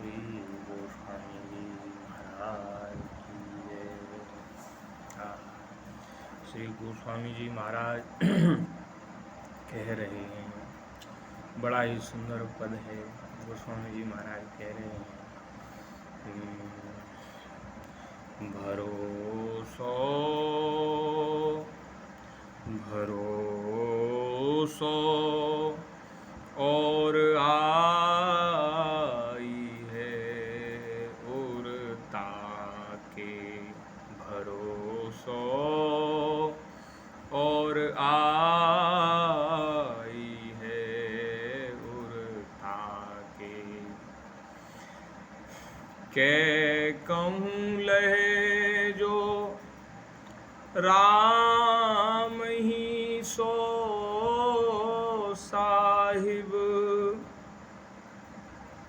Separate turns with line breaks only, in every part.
श्री गोस्वामी जी महाराज की जय। श्री गोस्वामी जी महाराज कह रहे हैं, बड़ा ही सुंदर पद है। गोस्वामी जी महाराज कह रहे हैं, भरोसो भरोसो और आई है उड़ता के, भरोसो और आई है उड़ता के कहूँ लहे जो राम ही सो साहिब,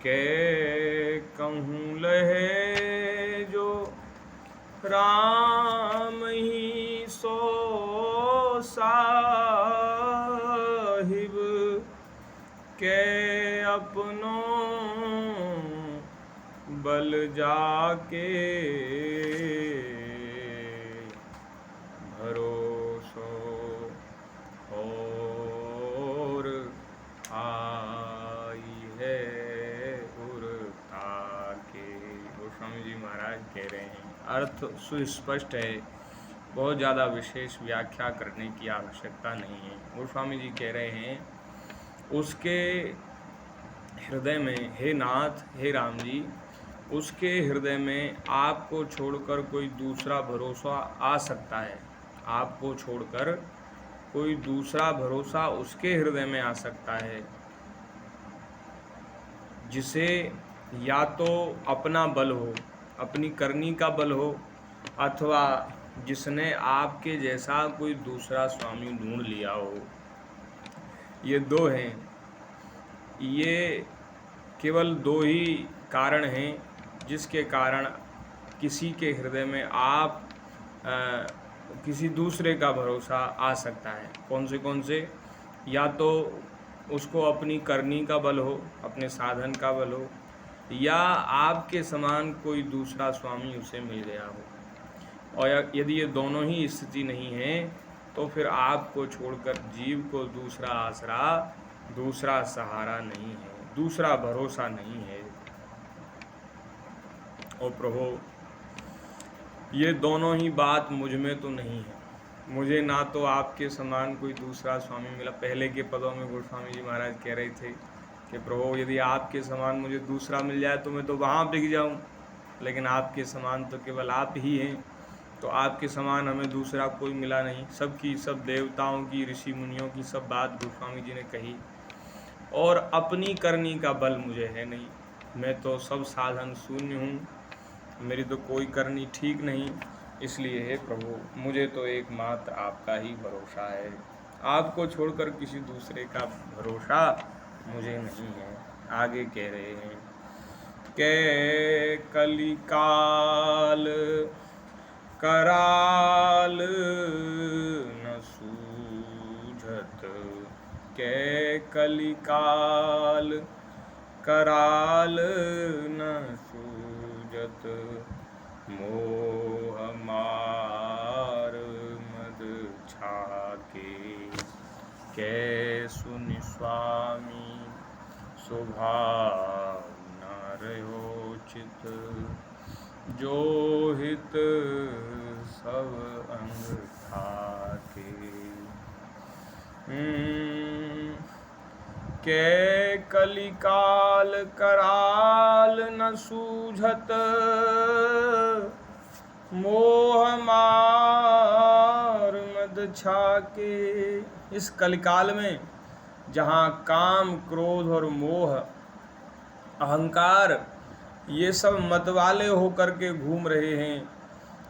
के कहूँ लहे जो राम ही सो साहिब, के अपनों बल जाके भरोसो और आई है उड़ता के। गोस्वामी जी महाराज कह रहे हैं, अर्थ सुस्पष्ट है, बहुत ज़्यादा विशेष व्याख्या करने की आवश्यकता नहीं है। गोस्वामी जी कह रहे हैं, उसके हृदय में, हे नाथ, हे राम जी, उसके हृदय में आपको छोड़कर कोई दूसरा भरोसा आ सकता है। आपको छोड़कर कोई दूसरा भरोसा उसके हृदय में आ सकता है, जिसे या तो अपना बल हो, अपनी करनी का बल हो, अथवा जिसने आपके जैसा कोई दूसरा स्वामी ढूंढ लिया हो। ये दो हैं, ये केवल दो ही कारण हैं जिसके कारण किसी के हृदय में आप किसी दूसरे का भरोसा आ सकता है। कौन से? या तो उसको अपनी करनी का बल हो, अपने साधन का बल हो, या आपके समान कोई दूसरा स्वामी उसे मिल गया हो। और यदि ये दोनों ही स्थिति नहीं है तो फिर आपको छोड़कर जीव को दूसरा आसरा, दूसरा सहारा नहीं है, दूसरा भरोसा नहीं है। और प्रभु, ये दोनों ही बात मुझ में तो नहीं है। मुझे ना तो आपके समान कोई दूसरा स्वामी मिला। पहले के पदों में गोस्वामी जी महाराज कह रहे थे कि प्रभु, यदि आपके समान मुझे दूसरा मिल जाए तो मैं तो वहाँ बिक जाऊँ, लेकिन आपके समान तो केवल आप ही हैं। तो आपके समान हमें दूसरा कोई मिला नहीं। सब देवताओं की, ऋषि मुनियों की सब बात गोस्वामी जी ने कही। और अपनी करनी का बल मुझे है नहीं, मैं तो सब साधन शून्य हूँ, मेरी तो कोई करनी ठीक नहीं। इसलिए हे प्रभु, मुझे तो एकमात्र आपका ही भरोसा है। आपको छोड़कर किसी दूसरे का भरोसा मुझे नहीं है। आगे कह रहे हैं, के कलिकाल कराल न सूझत, के कलिकाल कराल न सूझत, मोह मार मद छाके, के सुनि स्वामी स्वभाव न रहो चित, जो हित सब अंग थाके, के कलिकाल कराल न सूझत, मोह मार मद छाके। इस कलिकाल में जहाँ काम, क्रोध और मोह, अहंकार, ये सब मतवाले होकर के घूम रहे हैं,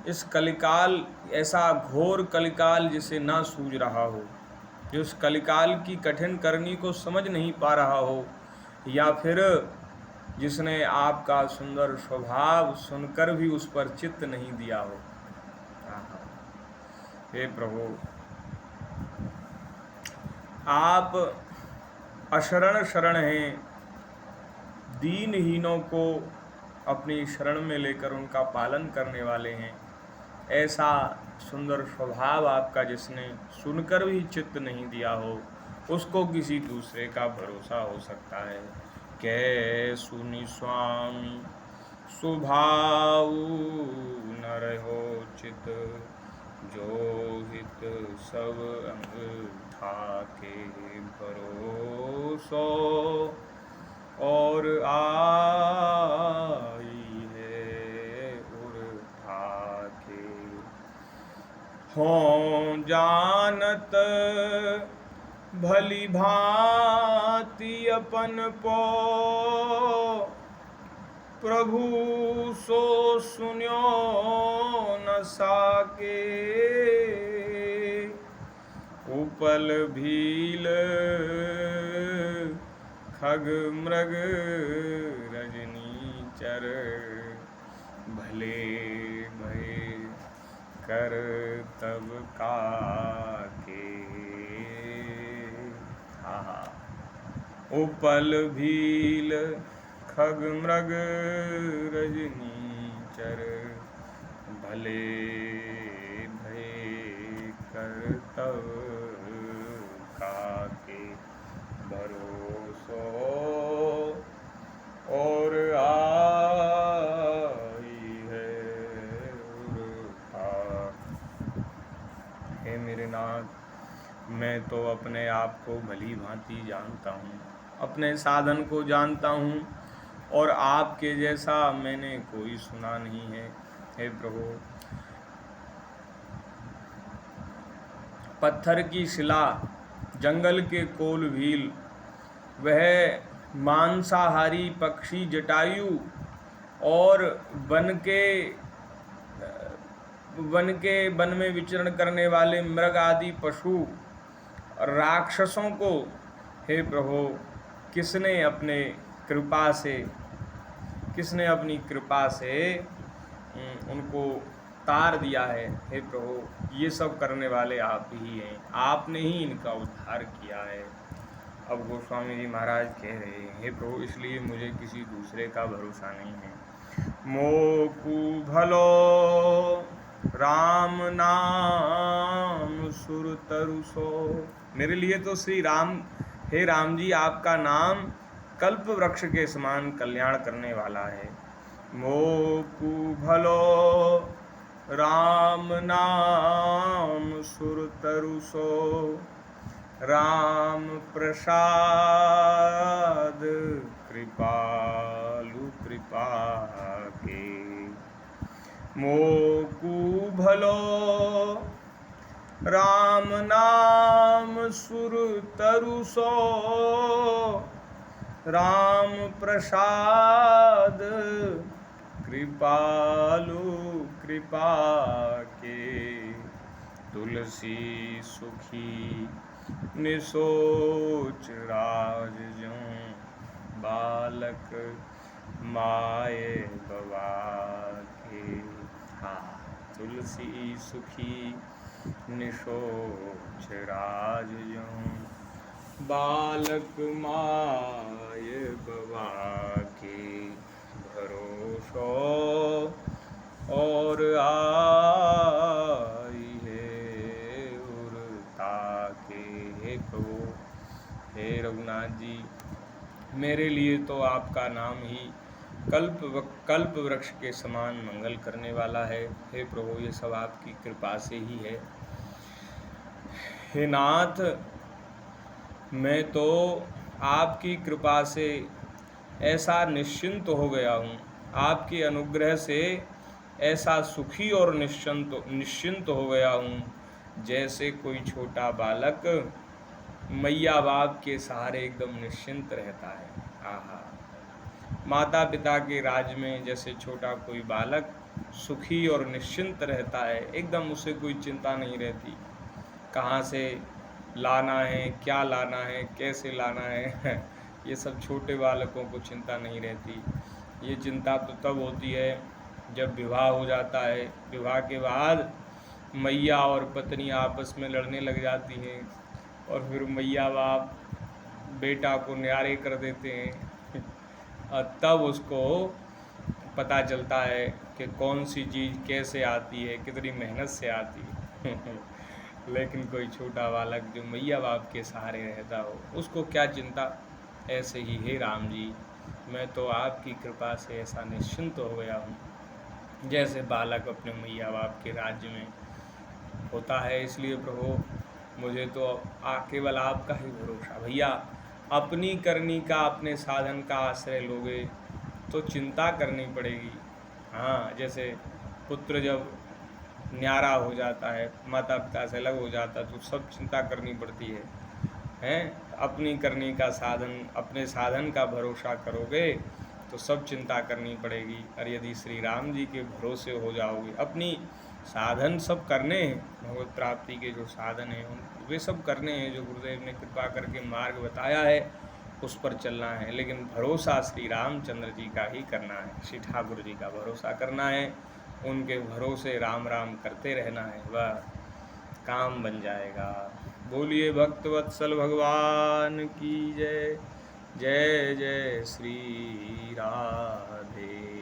इस कलिकाल, ऐसा घोर कलिकाल जिसे ना सूझ रहा हो, जो उस कलिकाल की कठिन करनी को समझ नहीं पा रहा हो, या फिर जिसने आपका सुंदर स्वभाव सुनकर भी उस पर चित्त नहीं दिया हो। हे प्रभु, आप अशरण शरण हैं, दीनहीनों को अपनी शरण में लेकर उनका पालन करने वाले हैं। ऐसा सुंदर स्वभाव आपका जिसने सुनकर भी चित्त नहीं दिया हो, उसको किसी दूसरे का भरोसा हो सकता है। कै सुनि स्वामी स्वभाव न रहो चित, जो हित सब अंग ठाके भरोसो, और आई है उर ठाके। हों जानत भली भांति अपन पो, प्रभु सो सुन्यो न साके। उपल भील खग मृग रजनीचर, भले भय कर तब काके। उपल भील खग मृग रजनीचर, भले भय कर तब काके भरोसो, और आई है उर्था। हे मेरे नाथ, मैं तो अपने आप को भली भांति जानता हूँ, अपने साधन को जानता हूँ, और आपके जैसा मैंने कोई सुना नहीं है। हे प्रभु, पत्थर की शिला, जंगल के कोल भील, वह मांसाहारी पक्षी जटायु और वन में विचरण करने वाले मृग आदि पशु, राक्षसों को हे प्रभु किसने अपनी कृपा से उनको तार दिया है। हे प्रभु, ये सब करने वाले आप ही हैं, आपने ही इनका उद्धार किया है। अब गोस्वामी जी महाराज कह रहे हैं, हे प्रभु, इसलिए मुझे किसी दूसरे का भरोसा नहीं है। मोकू भलो राम नाम सुर तरुसो, मेरे लिए तो श्री राम, हे राम जी, आपका नाम कल्प वृक्ष के समान कल्याण करने वाला है। मोकू भलो राम नाम सुर तरुसो, राम प्रसाद कृपालु कृपा के। मोकू भलो राम नाम सुर तरुसो, राम प्रसाद कृपालु कृपा के। तुलसी सुखी निसोच राज ज्यों, बालक माए बवा के। तुलसी सुखी निसोच राज ज्यों, बालक माए बवा के। भरोसो और आई है उरता के। हे प्रभु, हे रघुनाथ जी, मेरे लिए तो आपका नाम ही कल्प वृक्ष के समान मंगल करने वाला है। हे प्रभु, ये सब आपकी कृपा से ही है। हे नाथ, मैं तो आपकी कृपा से ऐसा निश्चिंत हो गया हूँ, आपके अनुग्रह से ऐसा सुखी और निश्चिंत हो गया हूँ, जैसे कोई छोटा बालक मैया बाप के सहारे एकदम निश्चिंत रहता है। आहा, माता पिता के राज में जैसे छोटा कोई बालक सुखी और निश्चिंत रहता है, एकदम उसे कोई चिंता नहीं रहती, कहाँ से लाना है, क्या लाना है, कैसे लाना है ये सब छोटे बालकों को चिंता नहीं रहती। ये चिंता तो तब होती है जब विवाह हो जाता है। विवाह के बाद मैया और पत्नी आपस में लड़ने लग जाती हैं, और फिर मैया बाप बेटा को न्यारे कर देते हैं तब उसको पता चलता है कि कौन सी चीज़ कैसे आती है, कितनी मेहनत से आती है। लेकिन कोई छोटा बालक जो मैया बाप के सहारे रहता हो, उसको क्या चिंता। ऐसे ही हे राम जी, मैं तो आपकी कृपा से ऐसा निश्चिंत हो गया हूँ जैसे बालक अपने मैया बाप के राज्य में होता है। इसलिए प्रभु, मुझे तो केवल आपका ही भरोसा। भैया, अपनी करनी का, अपने साधन का आश्रय लोगे तो चिंता करनी पड़ेगी। हाँ, जैसे पुत्र जब न्यारा हो जाता है, माता पिता से अलग हो जाता है, तो सब चिंता करनी पड़ती है। हैं, अपनी करनी का साधन, अपने साधन का भरोसा करोगे तो सब चिंता करनी पड़ेगी। और यदि श्री राम जी के भरोसे हो जाओगे, अपनी साधन सब करने हैं, भगवत प्राप्ति के जो साधन हैं वे सब करने हैं, जो गुरुदेव ने कृपा करके मार्ग बताया है उस पर चलना है। लेकिन भरोसा श्री रामचंद्र जी का ही करना है, श्री ठाकुर जी का भरोसा करना है। उनके भरोसे राम राम करते रहना है, वह काम बन जाएगा। बोलिए भक्तवत्सल भगवान की जय। जय जय श्री राधे।